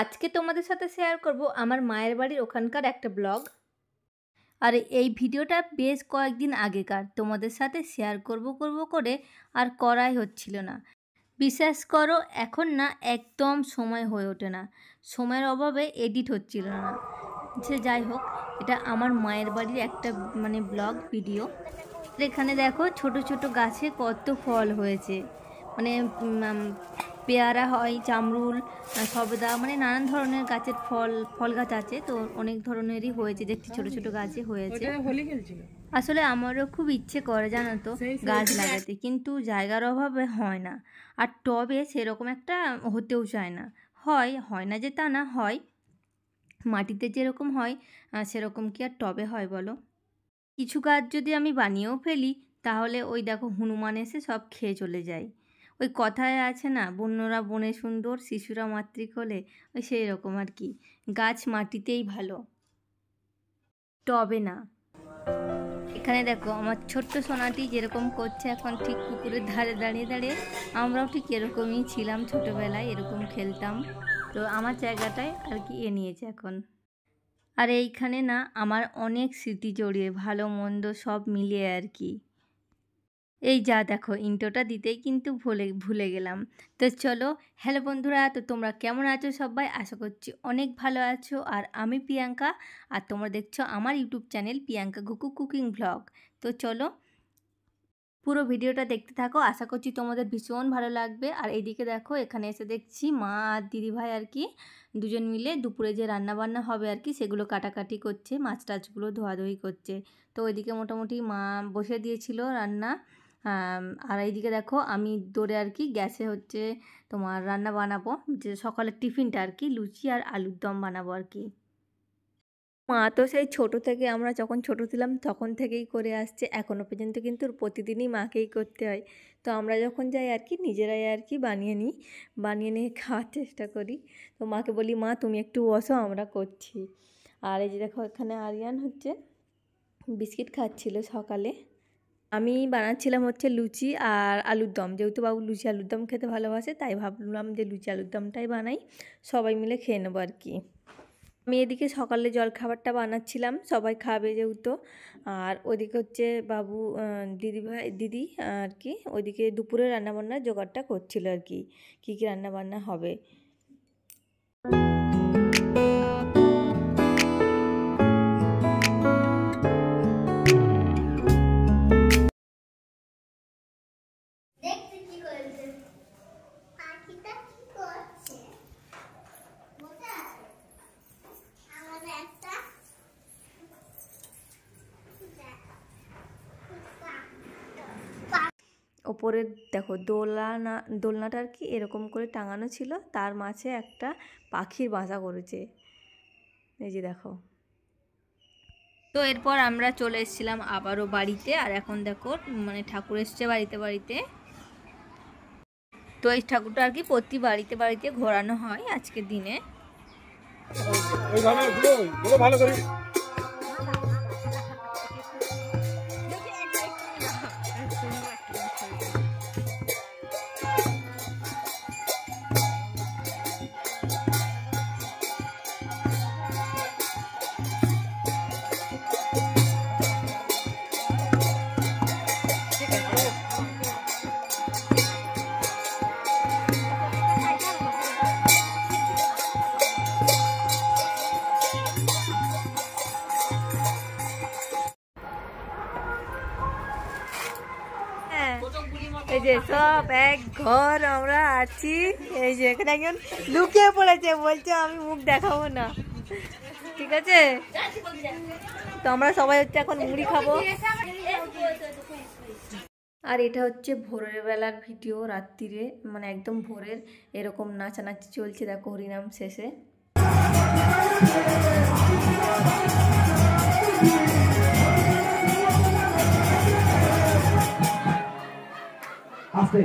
আজকে তোমাদের সাথে শেয়ার করব আমার মায়ের বাড়ির ওখানকার একটা ব্লগ। আর এই ভিডিওটা বেশ কয়েকদিন আগেকার, তোমাদের সাথে শেয়ার করব করে আর করাই হচ্ছিল না। বিশ্বাস করো, এখন না একদম সময় হয়ে ওঠে না, সময়ের অভাবে এডিট হচ্ছিল না। সে যাই হোক, এটা আমার মায়ের বাড়ির একটা ব্লগ ভিডিও। এখানে দেখো ছোট ছোট গাছে কত ফল হয়েছে, পেয়ারা হয়, জামরুল, সবেদা, নানান ধরনের গাছের ফল গাছ আছে। তো অনেক ধরনেরই হয়েছে, দেখছি ছোট ছোট গাছে হয়েছে। আসলে আমারও খুব ইচ্ছে করে জানো তো গাছ লাগাতে, কিন্তু জায়গার অভাবে হয় না। আর টবে সেরকম একটা হতেও চায় না। হয় না যে তা না, হয় মাটিতে যেরকম হয় সেরকম কি আর টবে হয় বলো? কিছু গাছ যদি আমি বানিয়েও ফেলি, তাহলে ওই দেখো হনুমান এসে সব খেয়ে চলে যায়। ওই কথায় আছে না, বন্যরা বনে সুন্দর, শিশুরা মাতৃকোলে, ওই সেই রকম আর কি। গাছ মাটিতেই ভালো, টবে না। এখানে দেখো আমার ছোট্ট সোনাটি যেরকম করছে এখন, ঠিক পুকুরের ধারে দাঁড়িয়ে দাঁড়িয়ে। আমরাও ঠিক এরকমই ছিলাম ছোটোবেলায়, এরকম খেলতাম। তো আমার জায়গাটায় আর কি এ নিয়েছে এখন। আর এইখানে না আমার অনেক স্মৃতি জড়িয়ে, ভালো মন্দ সব মিলিয়ে আর কি। এই যা দেখো ইন্ট্রোটা দিতেই কিন্তু ভুলে গেলাম। তো চলো, হ্যালো বন্ধুরা, তো তোমরা কেমন আছো সবাই? আশা করছি অনেক ভালো আছো। আর আমি প্রিয়াঙ্কা, আর তোমরা দেখছো আমার ইউটিউব চ্যানেল প্রিয়াঙ্কা গুকু কুকিং ব্লগ। তো চলো পুরো ভিডিওটা দেখতে থাকো, আশা করছি তোমাদের ভীষণ ভালো লাগবে। আর এইদিকে দেখো, এখানে এসে দেখছি মা আর দিদিভাই আর কি দুজন মিলে দুপুরে যে রান্না বান্না হবে আর কি, সেগুলো কাটাকাটি করছে, মাছ টাছগুলো ধোয়াধুয়ি করছে। তো ওইদিকে মোটামুটি মা বসে দিয়েছিল রান্না। আর এইদিকে দেখো আমি দৌড়ে আর কি গ্যাসে হচ্ছে তোমার রান্না বানাবো, যে সকালের টিফিনটা আর কি, লুচি আর আলুর দম বানাবো আর কি। মা তো সেই ছোট থেকে, আমরা যখন ছোট ছিলাম তখন থেকেই করে আসছে, এখনও পর্যন্ত কিন্তু প্রতিদিনই মাকেই করতে হয়। তো আমরা যখন যাই আর কি নিজেরাই আর কি বানিয়ে নিয়ে খাওয়ার চেষ্টা করি। তো মাকে বলি, মা তুমি একটু বসো, আমরা করছি। আর এই যে দেখো এখানে আরিয়ান হচ্ছে বিস্কিট খাচ্ছিল সকালে। আমি বানাচ্ছিলাম হচ্ছে লুচি আর আলুর দম, যেহেতু বাবু লুচি আলুর দম খেতে ভালোবাসে, তাই ভাবলাম যে লুচি আলুর দমটাই বানাই, সবাই মিলে খেয়ে নেবো আর কি। আমি এদিকে সকালে জলখাবারটা বানাচ্ছিলাম, সবাই খাবে যেহেতু। আর ওইদিকে হচ্ছে বাবু দিদি আর কি ওইদিকে দুপুরে রান্নাবান্নার জোগাড়টা করছিল আর কি, কী কী রান্নাবান্না হবে। ওপরের দেখো দোলনাটা আর কি এরকম করে টাঙানো ছিল, তার মাঝে একটা পাখির বাসা করেছে, এই যে দেখো। তো এরপর আমরা চলে এসেছিলাম আবারও বাড়িতে। আর এখন দেখো ঠাকুর এসছে বাড়িতে। তো এই ঠাকুরটা আর কি প্রতি বাড়িতে ঘোরানো হয় আজকের দিনে। এই যে সব এক ঘর আমরা আছি, এই যে এখানে একজন লুকিয়ে পড়েছে, বলছে আমি মুখ দেখাবো না, ঠিক আছে? তো আমরা সবাই হচ্ছে এখন মুড়ি খাবো। আর এটা হচ্ছে ভোরের বেলার ভিডিও, রাত্রিরে একদম ভোরের এরকম নাচানাচি চলছে দেখো হরিনাম শেষে। আস্তে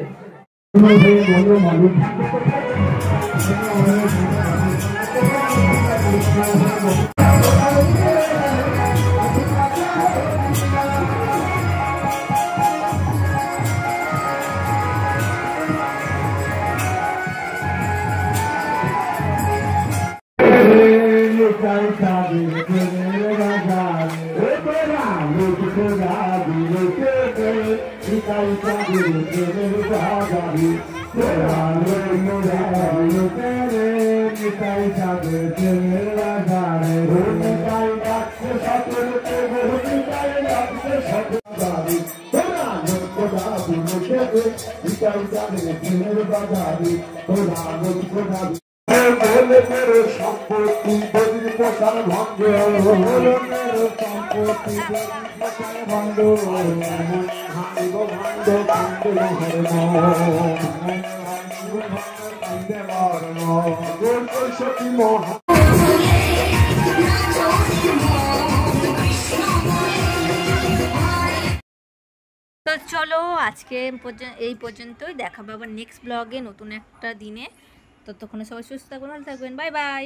সম্পত্তি বদির পোষার ভঙ্গ সম্পত্তি ভণ্ড ভাঙ্গ ভাণ্ড সতী মহা তো চলো আজকে এই পর্যন্তই, দেখাবো আবার নেক্সট ব্লগে নতুন একটা দিনে। ততক্ষণে সবাই সুস্থ থাকবেন, ভালো থাকবেন, বাই বাই।